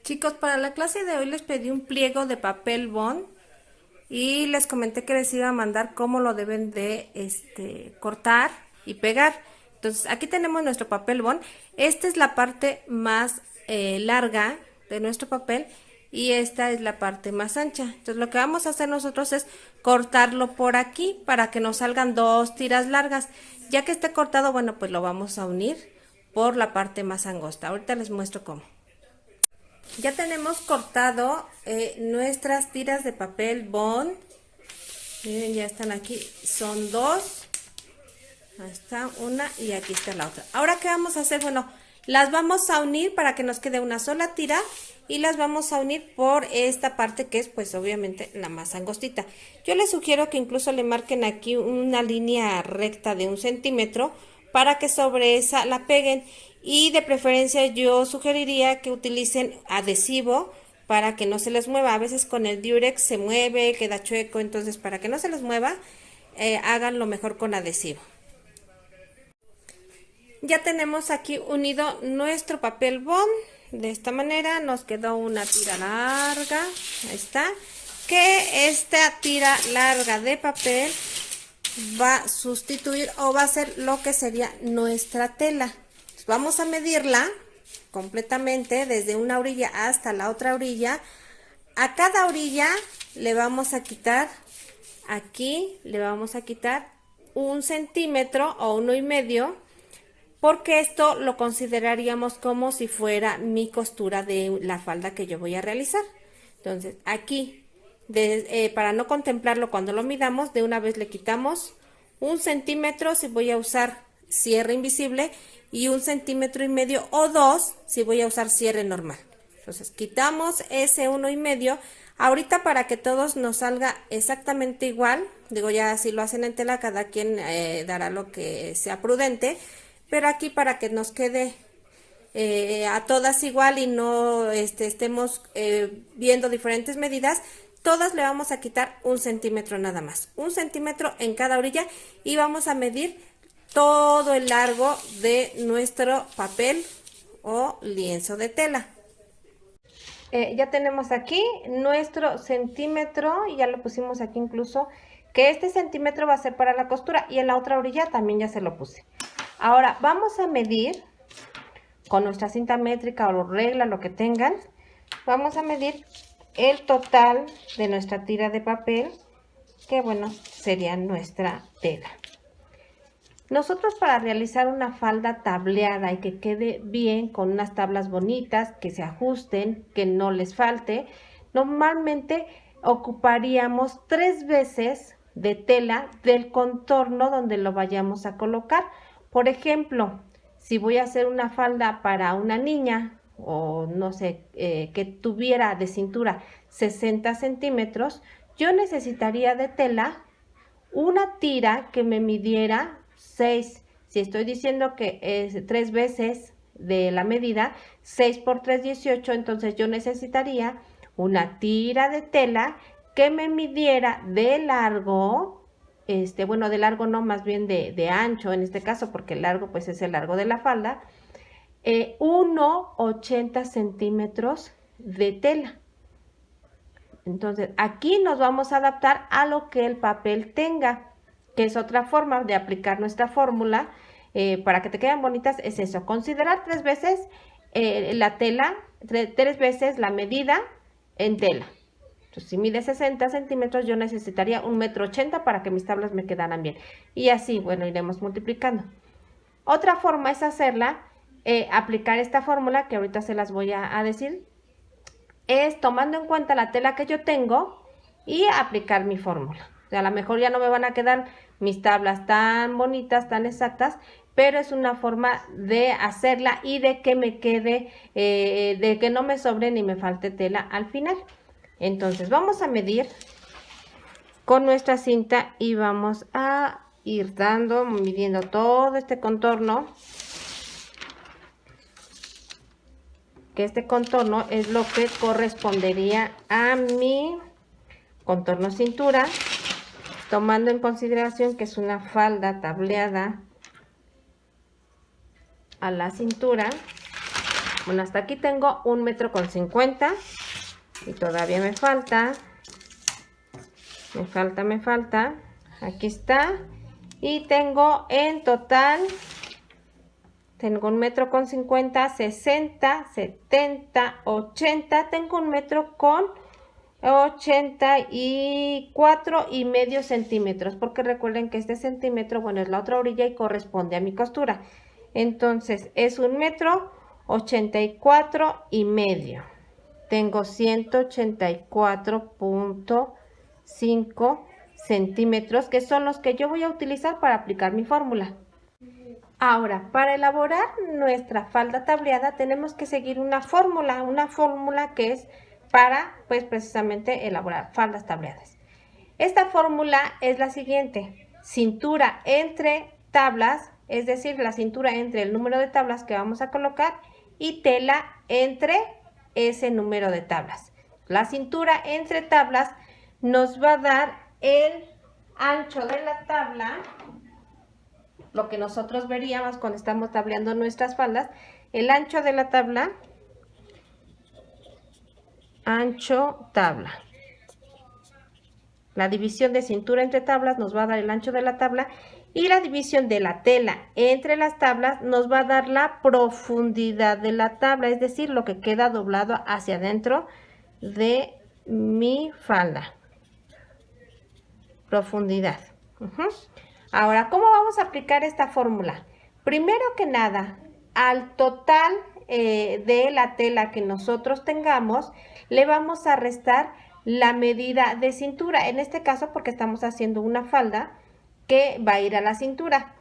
Chicos, para la clase de hoy les pedí un pliego de papel bond y les comenté que les iba a mandar cómo lo deben de cortar y pegar. Entonces, aquí tenemos nuestro papel bond. Esta es la parte más larga de nuestro papel y esta es la parte más ancha. Entonces, lo que vamos a hacer nosotros es cortarlo por aquí para que nos salgan dos tiras largas. Ya que esté cortado, bueno, pues lo vamos a unir por la parte más angosta. Ahorita les muestro cómo. Ya tenemos cortado nuestras tiras de papel bond. Miren, ya están aquí. Son dos. Ahí está una y aquí está la otra. Ahora, ¿qué vamos a hacer? Bueno, las vamos a unir para que nos quede una sola tira y las vamos a unir por esta parte que es pues obviamente la más angostita. Yo les sugiero que incluso le marquen aquí una línea recta de 1 centímetro para que sobre esa la peguen, y de preferencia yo sugeriría que utilicen adhesivo para que no se les mueva. A veces con el Durex se mueve, queda chueco, entonces para que no se les mueva, háganlo mejor con adhesivo. Ya tenemos aquí unido nuestro papel bond. De esta manera nos quedó una tira larga. Ahí está. Que esta tira larga de papel va a sustituir o va a ser lo que sería nuestra tela. Vamos a medirla completamente desde una orilla hasta la otra orilla. A cada orilla le vamos a quitar, aquí le vamos a quitar 1 centímetro o 1,5, porque esto lo consideraríamos como si fuera mi costura de la falda que yo voy a realizar. Entonces aquí, para no contemplarlo cuando lo midamos, de una vez le quitamos 1 centímetro si voy a usar cierre invisible y 1,5 centímetros o 2 si voy a usar cierre normal. Entonces quitamos ese 1,5. Ahorita, para que todos nos salga exactamente igual, digo, ya si lo hacen en tela, cada quien dará lo que sea prudente, pero aquí para que nos quede a todas igual y no estemos viendo diferentes medidas, todas le vamos a quitar 1 centímetro nada más, 1 centímetro en cada orilla, y vamos a medir todo el largo de nuestro papel o lienzo de tela. Ya tenemos aquí nuestro centímetro y ya lo pusimos aquí, incluso que este centímetro va a ser para la costura, y en la otra orilla también ya se lo puse. Ahora vamos a medir con nuestra cinta métrica o regla, lo que tengan. Vamos a medir el total de nuestra tira de papel, que bueno, sería nuestra tela. Nosotros, para realizar una falda tableada y que quede bien, con unas tablas bonitas, que se ajusten, que no les falte, normalmente ocuparíamos 3 veces de tela del contorno donde lo vayamos a colocar. Por ejemplo, si voy a hacer una falda para una niña, o no sé, que tuviera de cintura 60 centímetros, yo necesitaría de tela una tira que me midiera 6. Si estoy diciendo que es 3 veces de la medida, 6 por 3, 18, entonces yo necesitaría una tira de tela que me midiera de largo, bueno, de largo no, más bien de ancho en este caso, porque el largo pues es el largo de la falda, 1,80 centímetros de tela. Entonces aquí nos vamos a adaptar a lo que el papel tenga, que es otra forma de aplicar nuestra fórmula para que te queden bonitas. Es eso, considerar 3 veces la tela, 3 veces la medida en tela. Entonces, si mide 60 centímetros, yo necesitaría 1,80 m para que mis tablas me quedaran bien. Y así, bueno, iremos multiplicando. Otra forma es hacerla, aplicar esta fórmula que ahorita se las voy a decir, es tomando en cuenta la tela que yo tengo y aplicar mi fórmula. O sea, a lo mejor ya no me van a quedar mis tablas tan bonitas, tan exactas, pero es una forma de hacerla y de que me quede, de que no me sobre ni me falte tela al final. Entonces vamos a medir con nuestra cinta y vamos a ir midiendo todo este contorno, que este contorno es lo que correspondería a mi contorno cintura, tomando en consideración que es una falda tableada a la cintura. Bueno, hasta aquí tengo 1,50 m y todavía me falta. Me falta. Aquí está. Y tengo en total, tengo 1,50 m, 60, 70, 80. Tengo 1,84,5 centímetros, porque recuerden que este centímetro, bueno, es la otra orilla y corresponde a mi costura. Entonces es 1,84,5 m. Tengo 184,5 centímetros, que son los que yo voy a utilizar para aplicar mi fórmula. Ahora, para elaborar nuestra falda tableada tenemos que seguir una fórmula que es para, pues, precisamente elaborar faldas tableadas. Esta fórmula es la siguiente: cintura entre tablas, es decir, la cintura entre el número de tablas que vamos a colocar y tela entre ese número de tablas. La cintura entre tablas nos va a dar el ancho de la tabla, lo que nosotros veríamos cuando estamos tableando nuestras faldas, el ancho de la tabla, ancho tabla. La división de cintura entre tablas nos va a dar el ancho de la tabla, y la división de la tela entre las tablas nos va a dar la profundidad de la tabla, es decir, lo que queda doblado hacia adentro de mi falda. Profundidad. Ahora, ¿cómo vamos a aplicar esta fórmula? Primero que nada, al total de la tela que nosotros tengamos, le vamos a restar la medida de cintura. En este caso, porque estamos haciendo una falda que va a ir a la cintura.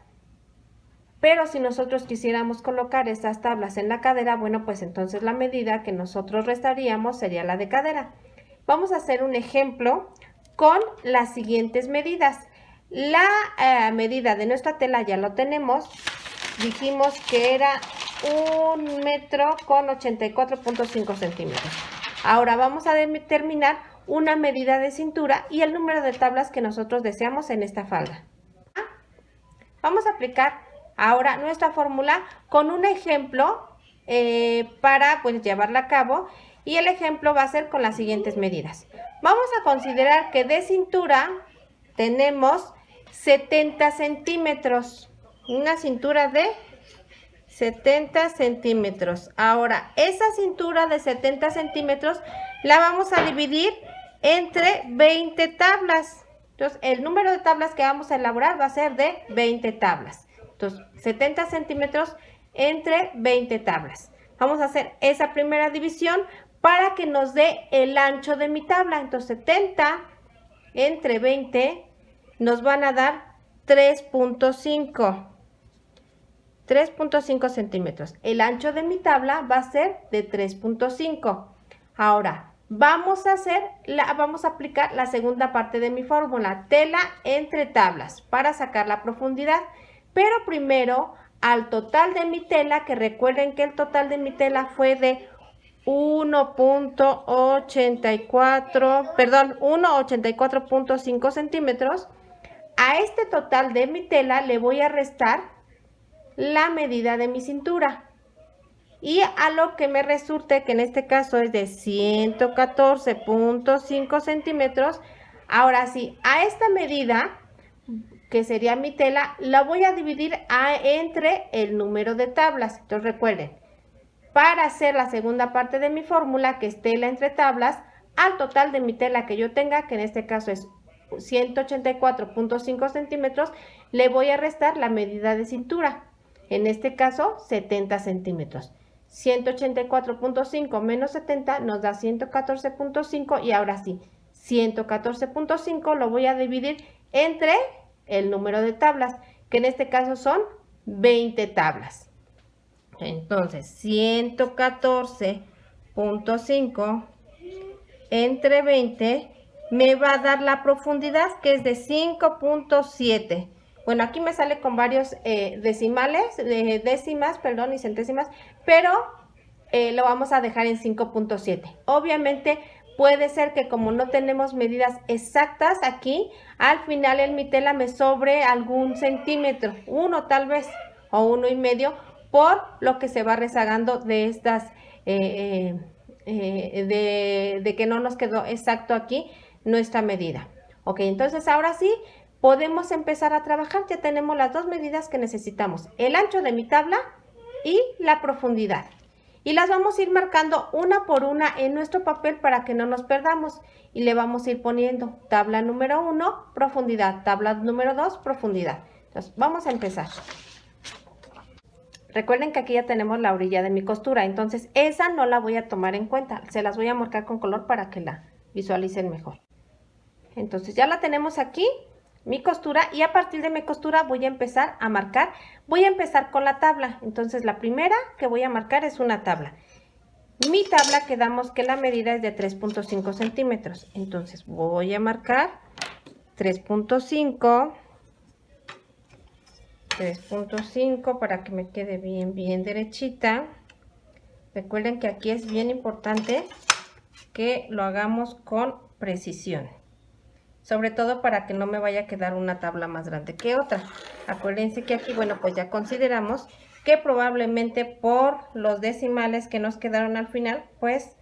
Pero si nosotros quisiéramos colocar estas tablas en la cadera, bueno, pues entonces la medida que nosotros restaríamos sería la de cadera. Vamos a hacer un ejemplo con las siguientes medidas. La medida de nuestra tela ya lo tenemos. Dijimos que era 1,84,5 centímetros. Ahora vamos a determinar una medida de cintura y el número de tablas que nosotros deseamos en esta falda. Vamos a aplicar ahora nuestra fórmula con un ejemplo para, pues, llevarla a cabo, y el ejemplo va a ser con las siguientes medidas. Vamos a considerar que de cintura tenemos 70 centímetros, una cintura de 70 centímetros. Ahora, esa cintura de 70 centímetros la vamos a dividir entre 20 tablas. Entonces, el número de tablas que vamos a elaborar va a ser de 20 tablas. Entonces, 70 centímetros entre 20 tablas. Vamos a hacer esa primera división para que nos dé el ancho de mi tabla. Entonces, 70 entre 20 nos van a dar 3,5. 3,5 centímetros. El ancho de mi tabla va a ser de 3,5. Ahora, vamos a aplicar la segunda parte de mi fórmula, tela entre tablas, para sacar la profundidad. Pero primero, al total de mi tela, que recuerden que el total de mi tela fue de 1,84,5 centímetros, a este total de mi tela le voy a restar la medida de mi cintura. Y a lo que me resulte, que en este caso es de 114,5 centímetros, ahora sí, a esta medida, que sería mi tela, la voy a dividir entre el número de tablas. Entonces recuerden, para hacer la segunda parte de mi fórmula, que es tela entre tablas, al total de mi tela que yo tenga, que en este caso es 184,5 centímetros, le voy a restar la medida de cintura. En este caso, 70 centímetros. 184,5 menos 70 nos da 114,5, y ahora sí, 114,5 lo voy a dividir entre el número de tablas, que en este caso son 20 tablas. Entonces, 114,5 entre 20 me va a dar la profundidad, que es de 5,7. Bueno, aquí me sale con varios décimas, perdón, y centésimas, pero lo vamos a dejar en 5,7. Obviamente puede ser que, como no tenemos medidas exactas aquí, al final en mi tela me sobre algún centímetro, uno tal vez, o 1,5, por lo que se va rezagando de estas, de que no nos quedó exacto aquí nuestra medida. Ok, entonces ahora sí podemos empezar a trabajar. Ya tenemos las dos medidas que necesitamos, el ancho de mi tabla y la profundidad. Y las vamos a ir marcando una por una en nuestro papel para que no nos perdamos. Y le vamos a ir poniendo tabla número 1, profundidad, tabla número 2, profundidad. Entonces, vamos a empezar. Recuerden que aquí ya tenemos la orilla de mi costura, entonces esa no la voy a tomar en cuenta. Se las voy a marcar con color para que la visualicen mejor. Entonces ya la tenemos aquí, mi costura, y a partir de mi costura voy a empezar a marcar. Voy a empezar con la tabla. Entonces la primera que voy a marcar es una tabla. Mi tabla quedamos que la medida es de 3.5 centímetros. Entonces voy a marcar 3.5 para que me quede bien derechita. Recuerden que aquí es bien importante que lo hagamos con precisión, sobre todo para que no me vaya a quedar una tabla más grande que otra. Acuérdense que aquí, bueno, pues ya consideramos que probablemente por los decimales que nos quedaron al final, pues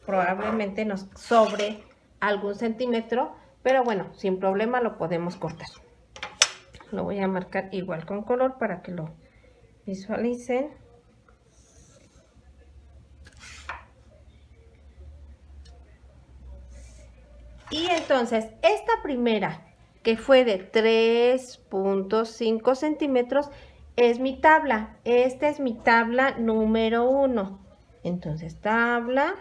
probablemente nos sobre algún centímetro, pero bueno, sin problema lo podemos cortar. Lo voy a marcar igual con color para que lo visualicen. Y entonces, esta primera, que fue de 3.5 centímetros, es mi tabla. Esta es mi tabla número 1. Entonces, tabla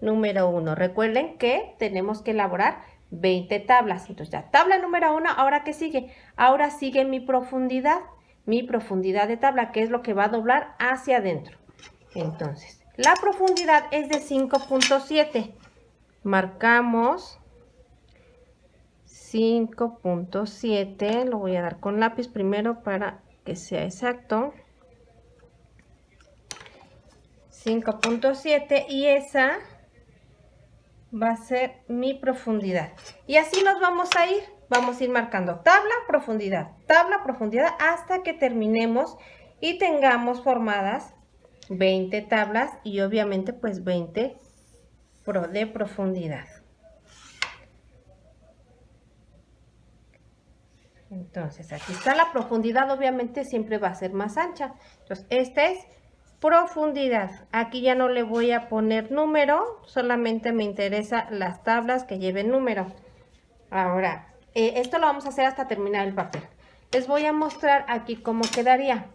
número 1. Recuerden que tenemos que elaborar 20 tablas. Entonces, ya, tabla número 1, ¿ahora qué sigue? Ahora sigue mi profundidad de tabla, que es lo que va a doblar hacia adentro. Entonces, la profundidad es de 5.7. Marcamos 5.7, lo voy a dar con lápiz primero para que sea exacto. 5.7 y esa va a ser mi profundidad. Y así nos vamos a ir marcando tabla, profundidad, hasta que terminemos y tengamos formadas 20 tablas y obviamente pues 20 de profundidad. Entonces aquí está la profundidad, obviamente siempre va a ser más ancha. Entonces esta es profundidad. Aquí ya no le voy a poner número, solamente me interesa las tablas que lleven número. Ahora, esto lo vamos a hacer hasta terminar el papel. Les voy a mostrar aquí cómo quedaría.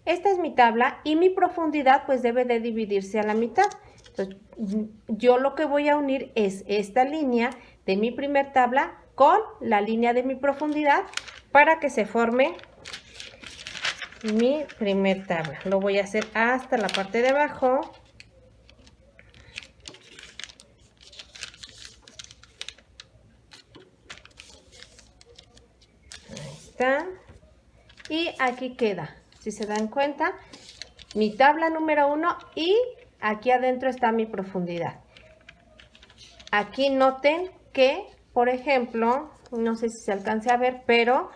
Esta es mi tabla y mi profundidad pues debe de dividirse a la mitad. Entonces, yo lo que voy a unir es esta línea de mi primer tabla con la línea de mi profundidad para que se forme mi primer tabla. Lo voy a hacer hasta la parte de abajo. Ahí está. Y aquí queda, si se dan cuenta, mi tabla número 1 y aquí adentro está mi profundidad. Aquí noten que, por ejemplo, no sé si se alcance a ver, pero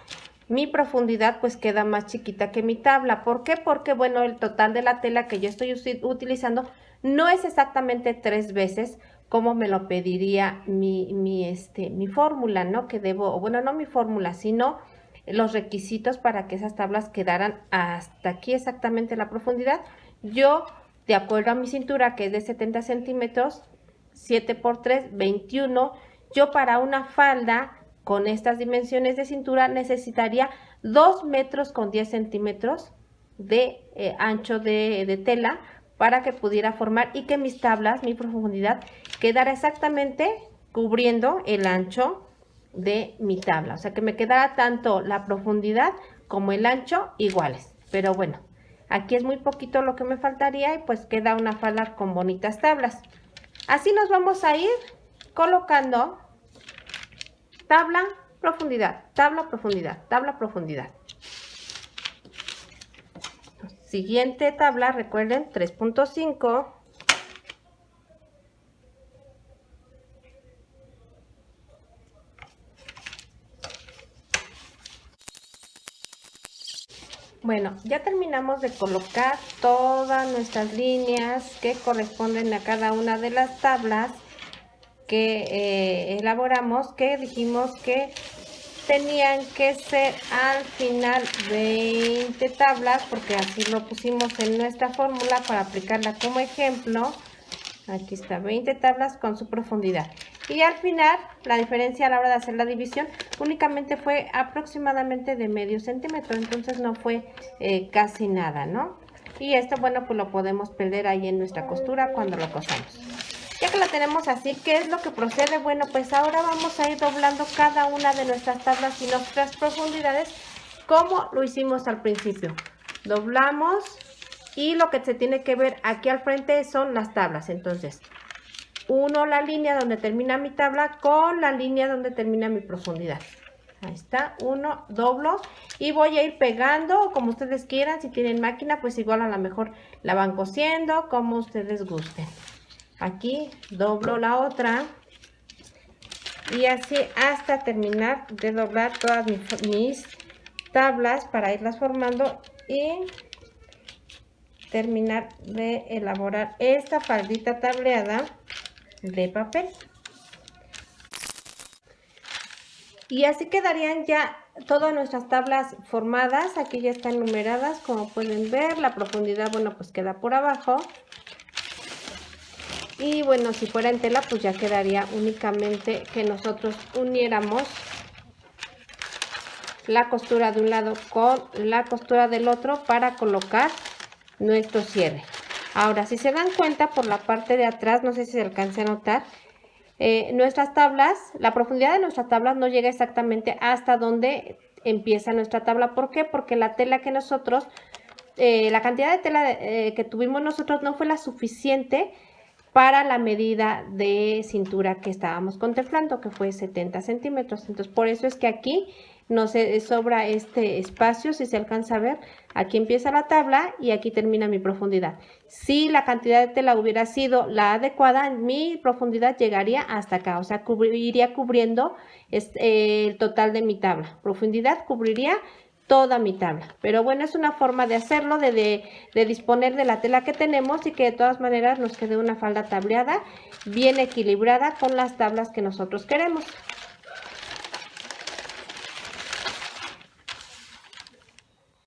mi profundidad pues queda más chiquita que mi tabla. ¿Por qué? Porque, bueno, el total de la tela que yo estoy utilizando no es exactamente 3 veces como me lo pediría mi fórmula, ¿no? Que debo, bueno, no mi fórmula, sino los requisitos para que esas tablas quedaran hasta aquí exactamente la profundidad. Yo, de acuerdo a mi cintura, que es de 70 centímetros, 7 por 3, 21, yo para una falda con estas dimensiones de cintura necesitaría 2 metros con 10 centímetros de ancho de tela para que pudiera formar y que mis tablas, mi profundidad, quedara exactamente cubriendo el ancho de mi tabla. O sea, que me quedara tanto la profundidad como el ancho iguales. Pero bueno, aquí es muy poquito lo que me faltaría y pues queda una falda con bonitas tablas. Así nos vamos a ir colocando tabla, profundidad, tabla, profundidad, tabla, profundidad. Siguiente tabla, recuerden, 3.5. Bueno, ya terminamos de colocar todas nuestras líneas que corresponden a cada una de las tablas que elaboramos, que dijimos que tenían que ser al final 20 tablas, porque así lo pusimos en nuestra fórmula para aplicarla como ejemplo. Aquí está, 20 tablas con su profundidad. Y al final, la diferencia a la hora de hacer la división únicamente fue aproximadamente de medio centímetro, entonces no fue casi nada, ¿no? Y esto, bueno, pues lo podemos perder ahí en nuestra costura cuando lo cosamos. Ya que la tenemos así, ¿qué es lo que procede? Bueno, pues ahora vamos a ir doblando cada una de nuestras tablas y nuestras profundidades como lo hicimos al principio. Doblamos y lo que se tiene que ver aquí al frente son las tablas. Entonces, uno la línea donde termina mi tabla con la línea donde termina mi profundidad. Ahí está, uno, doblo y voy a ir pegando como ustedes quieran. Si tienen máquina, pues igual a lo mejor la van cosiendo como ustedes gusten. Aquí doblo la otra y así hasta terminar de doblar todas mis tablas para irlas formando y terminar de elaborar esta faldita tableada de papel. Y así quedarían ya todas nuestras tablas formadas. Aquí ya están numeradas, como pueden ver. La profundidad, bueno, pues queda por abajo. Y bueno, si fuera en tela, pues ya quedaría únicamente que nosotros uniéramos la costura de un lado con la costura del otro para colocar nuestro cierre. Ahora, si se dan cuenta, por la parte de atrás, no sé si se alcance a notar, nuestras tablas, la profundidad de nuestras tablas no llega exactamente hasta donde empieza nuestra tabla. ¿Por qué? Porque la tela que nosotros, la cantidad de tela que tuvimos nosotros no fue la suficiente para la medida de cintura que estábamos contemplando, que fue 70 centímetros. Entonces, por eso es que aquí nos sobra este espacio, si se alcanza a ver. Aquí empieza la tabla y aquí termina mi profundidad. Si la cantidad de tela hubiera sido la adecuada, mi profundidad llegaría hasta acá, o sea, iría cubriendo el total de mi tabla. Profundidad cubriría toda mi tabla. Pero bueno, es una forma de hacerlo, de disponer de la tela que tenemos y que de todas maneras nos quede una falda tableada bien equilibrada con las tablas que nosotros queremos.